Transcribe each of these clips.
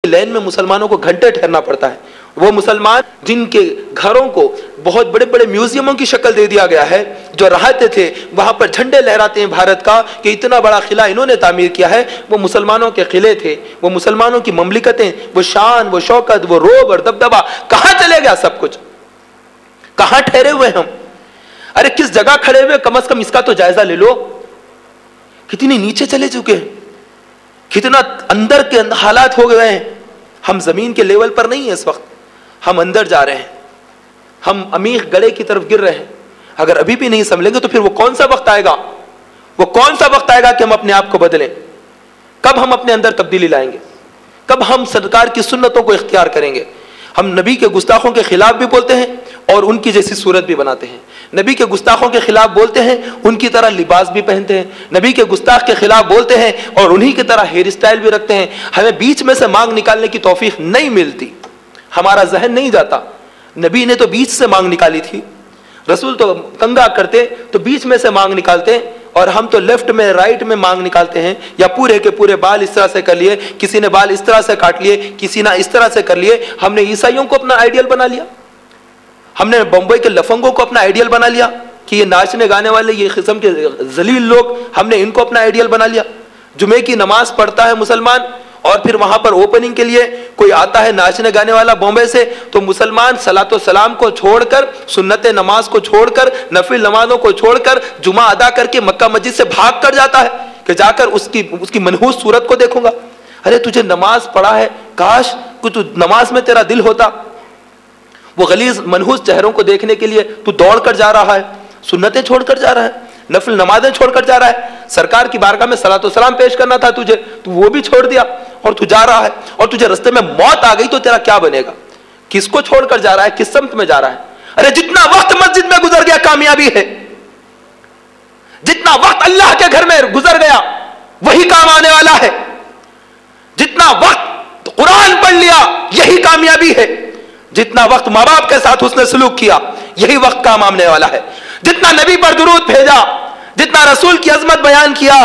لین میں مسلمانوں کو گھنٹے ٹھہرنا پڑتا ہے. وہ مسلمان جن کے گھروں کو بہت بڑے بڑے میوزیموں کی شکل دے دیا گیا ہے, جو رہتے تھے وہاں پر جھنڈے لہراتے ہیں بھارت کا کہ اتنا بڑا قلعہ انہوں نے تعمیر کیا ہے, وہ مسلمانوں کے قلعے تھے, وہ مسلمانوں کی مملکتیں, وہ شان, وہ شوکت, وہ روب اور دبدبا کہاں چلے گیا سب کچھ؟ کہاں ٹھہرے ہوئے ہم؟ ارے کس جگہ کھڑے ہوئے؟ کم از کم اس کا تو جائزہ لے لو. کتنی نیچے چلے چکے ہیں, کتنا اندر کے حالات ہو گئے ہیں. ہم زمین کے لیول پر نہیں ہیں اس وقت, ہم اندر جا رہے ہیں, ہم عمیق گڑھے کی طرف گر رہے ہیں. اگر ابھی بھی نہیں سنبھلیں گے تو پھر وہ کون سا وقت آئے گا, وہ کون سا وقت آئے گا کہ ہم اپنے آپ کو بدلیں؟ کب ہم اپنے اندر تبدیلی لائیں گے؟ کب ہم سرکار کی سنتوں کو اختیار کریں گے؟ ہم نبی کے گستاخوں کے خلاف بھی بولتے ہیں اور ان کی جیسی صورت بھی بناتے ہیں. نبی کے گستاخوں کے خلاف بولتے ہیں, ان کی طرح لباس بھی پہنتے ہیں. نبی کے گستاخ کے خلاف بولتے ہیں اور انہی کی طرح ہیئر اسٹائل بھی رکھتے ہیں. ہمیں بیچ میں سے مانگ نکالنے کی توفیق نہیں ملتی, ہمارا ذہن نہیں جاتا. نبی نے تو بیچ سے مانگ نکالی تھی, رسول تو کنگا کرتے تو بیچ میں سے مانگ نکالتے, اور ہم تو لیفٹ میں رائٹ میں مانگ نکالتے ہیں, یا پورے کے پورے بال اس طرح سے کر لیے, کسی نے بال اس طرح سے کاٹ لیے, کسی نے اس طرح سے کر لیے. ہم نے عیسائیوں کو اپنا آئیڈیل بنا لیا, ہم نے بمبئی کے لفنگوں کو اپنا آئیڈیل بنا لیا کہ یہ ناچنے گانے والے, یہ قسم کے ذلیل لوگ, ہم نے ان کو اپنا آئیڈیل بنا لیا. جمعے کی نماز پڑھتا ہے مسلمان, اور پھر وہاں پر اوپننگ کے لیے کوئی آتا ہے ناچنے گانے والا بامبے سے, تو مسلمان صلاۃ و سلام کو چھوڑ کر, سنت نماز کو چھوڑ کر, نفل نمازوں کو چھوڑ کر, جمعہ ادا کر کے مکہ مسجد سے بھاگ کر جاتا ہے کہ جا کر اس کی منحوس صورت کو دیکھوں گا. ارے تجھے نماز پڑھا ہے, کاش کہ تو نماز میں تیرا دل ہوتا. وہ غلیظ منحوس چہروں کو دیکھنے کے لیے تو دوڑ کر جا رہا ہے, سنتیں چھوڑ کر جا رہا ہے, نفل نمازیں چھوڑ کر جا رہا ہے. سرکار کی بارگاہ میں صلاۃ و سلام پیش کرنا تھا تجھے, تو وہ بھی چھوڑ دیا اور تو جا رہا ہے. اور تجھے رستے میں موت آ گئی تو تیرا کیا بنے گا؟ کس کو چھوڑ کر جا رہا ہے, کس سمت میں جا رہا ہے؟ ارے جتنا وقت مسجد میں گزر گیا کامیابی ہے, جتنا وقت اللہ کے گھر میں گزر گیا وہی کام آنے والا ہے. جتنا وقت قرآن پڑھ لیا یہی کامیابی ہے. جتنا وقت ماں باپ کے ساتھ حسن سلوک کیا یہی وقت کام آنے والا ہے. جتنا نبی پر درود بھیجا, جتنا رسول کی عظمت بیان کیا,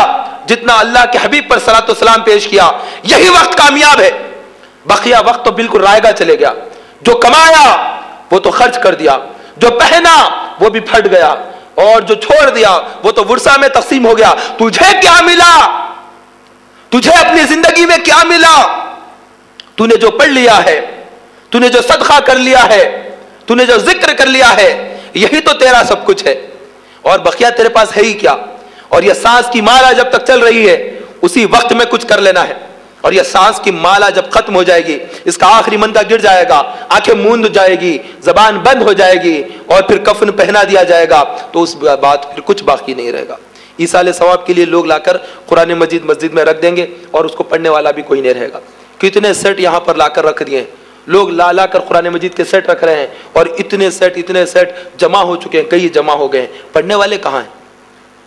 جتنا اللہ کے حبیب پر صلاۃ و سلام پیش کیا, یہی وقت کامیاب ہے. بقیہ وقت تو بالکل رائے گا چلے گیا. جو کمایا وہ تو خرچ کر دیا, جو پہنا وہ بھی پھٹ گیا, اور جو چھوڑ دیا وہ تو ورثہ میں تقسیم ہو گیا. تجھے کیا ملا؟ تجھے اپنی زندگی میں کیا ملا؟ تو نے جو پڑھ لیا ہے, تو نے جو صدقہ کر لیا ہے, تو نے جو ذکر کر لیا ہے, یہی تو تیرا سب کچھ ہے. اور بقیہ تیرے پاس ہے ہی کیا؟ اور یہ سانس کی مالا جب تک چل رہی ہے اسی وقت میں کچھ کر لینا ہے. اور یہ سانس کی مالا جب ختم ہو جائے گی, اس کا آخری مندا گر جائے گا, آنکھیں موند جائے گی, زبان بند ہو جائے گی, اور پھر کفن پہنا دیا جائے گا, تو اس بعد پھر کچھ باقی نہیں رہے گا. ایصال ثواب کے لیے لوگ لا کر قرآن مجید مسجد میں رکھ دیں گے اور اس کو پڑھنے والا بھی کوئی نہیں رہے گا. کتنے سیٹ یہاں پر لا کر رکھ دیے ہیں لوگ, لا کر قرآن مجید کے سیٹ رکھ رہے ہیں, اور اتنے سیٹ جمع ہو چکے ہیں, کئی جمع ہو گئے ہیں. پڑھنے والے کہاں ہیں؟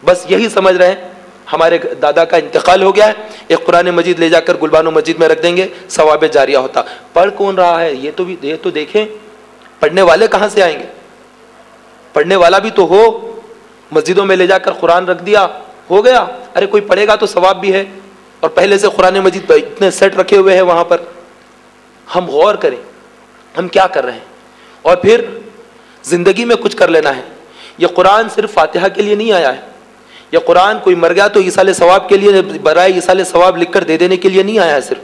بس یہی سمجھ رہے ہیں ہمارے دادا کا انتقال ہو گیا ہے, ایک قرآن مجید لے جا کر گلبانو مسجد میں رکھ دیں گے, ثواب جاریہ ہوتا. پڑھ کون رہا ہے یہ تو دیکھیں. پڑھنے والے کہاں سے آئیں گے؟ پڑھنے والا بھی تو ہو. مسجدوں میں لے جا کر قرآن رکھ دیا, ہو گیا. ارے کوئی پڑھے گا تو ثواب بھی ہے, اور پہلے سے قرآن مجید اتنے سیٹ رکھے ہوئے ہیں وہاں پر. ہم غور کریں ہم کیا کر رہے ہیں, اور پھر زندگی میں کچھ کر لینا ہے. یہ قرآن صرف فاتحہ کے لیے نہیں آیا ہے, یہ قرآن کوئی مر گیا تو ایصال ثواب کے لیے, برائے ایصال ثواب لکھ کر دے دینے کے لیے نہیں آیا ہے صرف,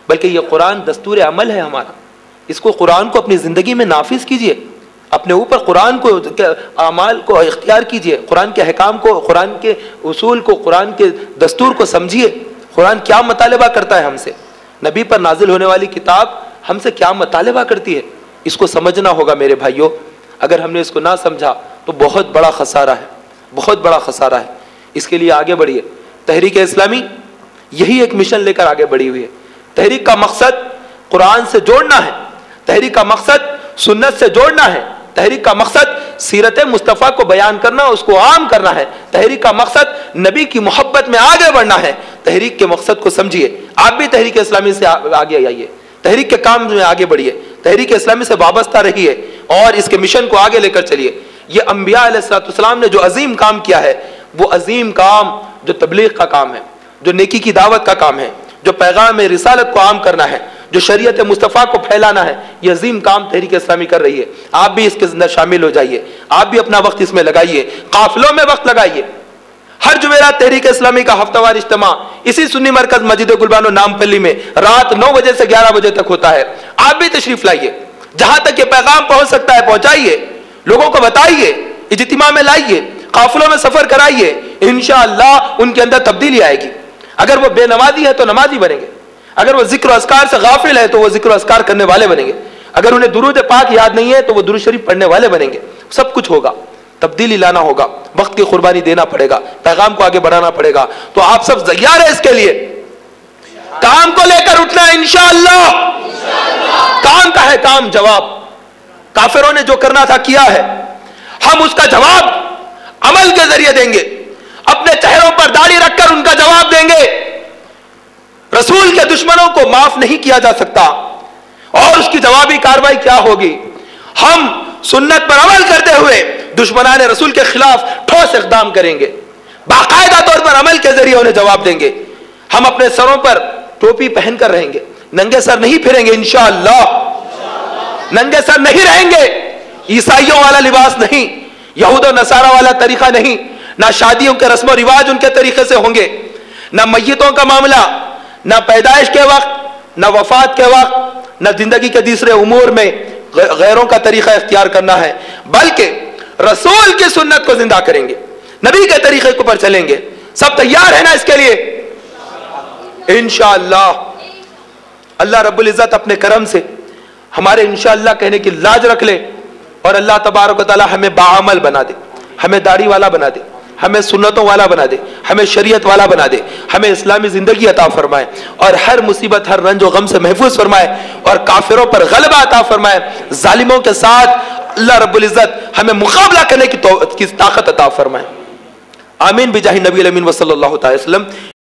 بلکہ یہ قرآن دستور عمل ہے ہمارا. اس کو قرآن کو اپنی زندگی میں نافذ کیجئے, اپنے اوپر قرآن کو اعمال کو اختیار کیجئے, قرآن کے احکام کو, قرآن کے اصول کو, قرآن کے دستور کو سمجھیے. قرآن کیا مطالبہ کرتا ہے ہم سے, نبی پر نازل ہونے والی کتاب ہم سے کیا مطالبہ کرتی ہے, اس کو سمجھنا ہوگا میرے بھائیوں. اگر ہم نے اس کو نہ سمجھا تو بہت بڑا خسارہ ہے, بہت بڑا خسارہ ہے. اس کے لیے آگے بڑھیے. تحریک اسلامی یہی ایک مشن لے کر آگے بڑھی ہوئی ہے. تحریک کا مقصد قرآن سے جوڑنا ہے, تحریک کا مقصد سنت سے جوڑنا ہے, تحریک کا مقصد سیرت مصطفیٰ کو بیان کرنا, اس کو عام کرنا ہے. تحریک کا مقصد نبی کی محبت میں آگے بڑھنا ہے. تحریک کے مقصد کو سمجھیے. آپ بھی تحریک اسلامی سے آگے آئیے, تحریک کے کام میں آگے بڑھیے, تحریک اسلامی سے وابستہ رہیے, اور اس کے مشن کو آگے لے کر چلیے. یہ انبیاء علیہ السلام نے جو عظیم کام کیا ہے, وہ عظیم کام جو تبلیغ کا کام ہے, جو نیکی کی دعوت کا کام ہے, جو پیغام رسالت کو عام کرنا ہے, جو شریعت مصطفیٰ کو پھیلانا ہے، یہ عظیم کام تحریک اسلامی کر رہی ہے. آپ بھی اس کے اندر شامل ہو جائیے، آپ بھی اپنا وقت اس میں لگائیے، قافلوں میں وقت لگائیے. ہر جمعرات تحریک اسلامی کا ہفتہ وار اجتماع اسی سنی مرکز مسجد گلبانو نامپلی میں رات 9 بجے سے 11 بجے تک ہوتا ہے. آپ بھی تشریف لائیے، جہاں تک یہ پیغام پہنچ سکتا ہے پہنچائیے، لوگوں کو بتائیے، اجتماع میں لائیے، قافلوں میں سفر کرائیے. انشاءاللہ ان کے اندر تبدیلی آئے گی. اگر وہ بے نمازی ہے تو نمازی بنیں گے، اگر وہ ذکر و اذکار سے غافل ہے تو وہ ذکر و اذکار کرنے والے بنیں گے، اگر انہیں درود پاک یاد نہیں ہے تو وہ درود شریف پڑھنے والے بنیں گے. سب کچھ ہوگا، تبدیلی لانا ہوگا، وقت کی قربانی دینا پڑے گا، پیغام کو آگے بڑھانا پڑے گا. تو آپ سب تیار ہیں اس کے لیے؟ کام کو لے کر اٹھنا ہے انشاءاللہ. کام کا ہے کام، جواب. کافروں نے جو کرنا تھا کیا ہے، ہم اس کا جواب عمل کے ذریعے دیں گے. اپنے چہروں پر داڑھی رکھ کر ان کا جواب دیں گے. رسول کے دشمنوں کو معاف نہیں کیا جا سکتا، اور اس کی جوابی کارروائی کیا ہوگی؟ ہم سنت پر عمل کرتے ہوئے دشمنان رسول کے خلاف ٹھوس اقدام کریں گے، باقاعدہ طور پر عمل کے ذریعے انہیں جواب دیں گے. ہم اپنے سروں پر ٹوپی پہن کر رہیں گے، ننگے سر نہیں پھریں گے انشاءاللہ. ننگے سر نہیں رہیں گے، عیسائیوں والا لباس نہیں، یہود و نصارہ والا طریقہ نہیں، نہ شادیوں کے رسم و رواج ان کے طریقے سے ہوں گے، نہ میتوں کا معاملہ، نہ پیدائش کے وقت، نہ وفات کے وقت، نہ زندگی کے دوسرے امور میں غیروں کا طریقہ اختیار کرنا ہے، بلکہ رسول کی سنت کو زندہ کریں گے، نبی کے طریقے کو پر چلیں گے. سب تیار ہیں نا اس کے لیے؟ انشاءاللہ. اللہ رب العزت اپنے کرم سے ہمارے انشاءاللہ کہنے کی لاج رکھ لے، اور اللہ تبارک و تعالی ہمیں باعمل بنا دے، ہمیں داڑھی والا بنا دے، ہمیں سنتوں والا بنا دے، ہمیں شریعت والا بنا دے، ہمیں اسلامی زندگی عطا فرمائے، اور ہر مصیبت ہر رنج و غم سے محفوظ فرمائے، اور کافروں پر غلبہ عطا فرمائے. ظالموں کے ساتھ اللہ رب العزت ہمیں مقابلہ کرنے کی طاقت عطا فرمائے. آمین بجاہ نبی الامین وصلی اللہ تعالی وسلم.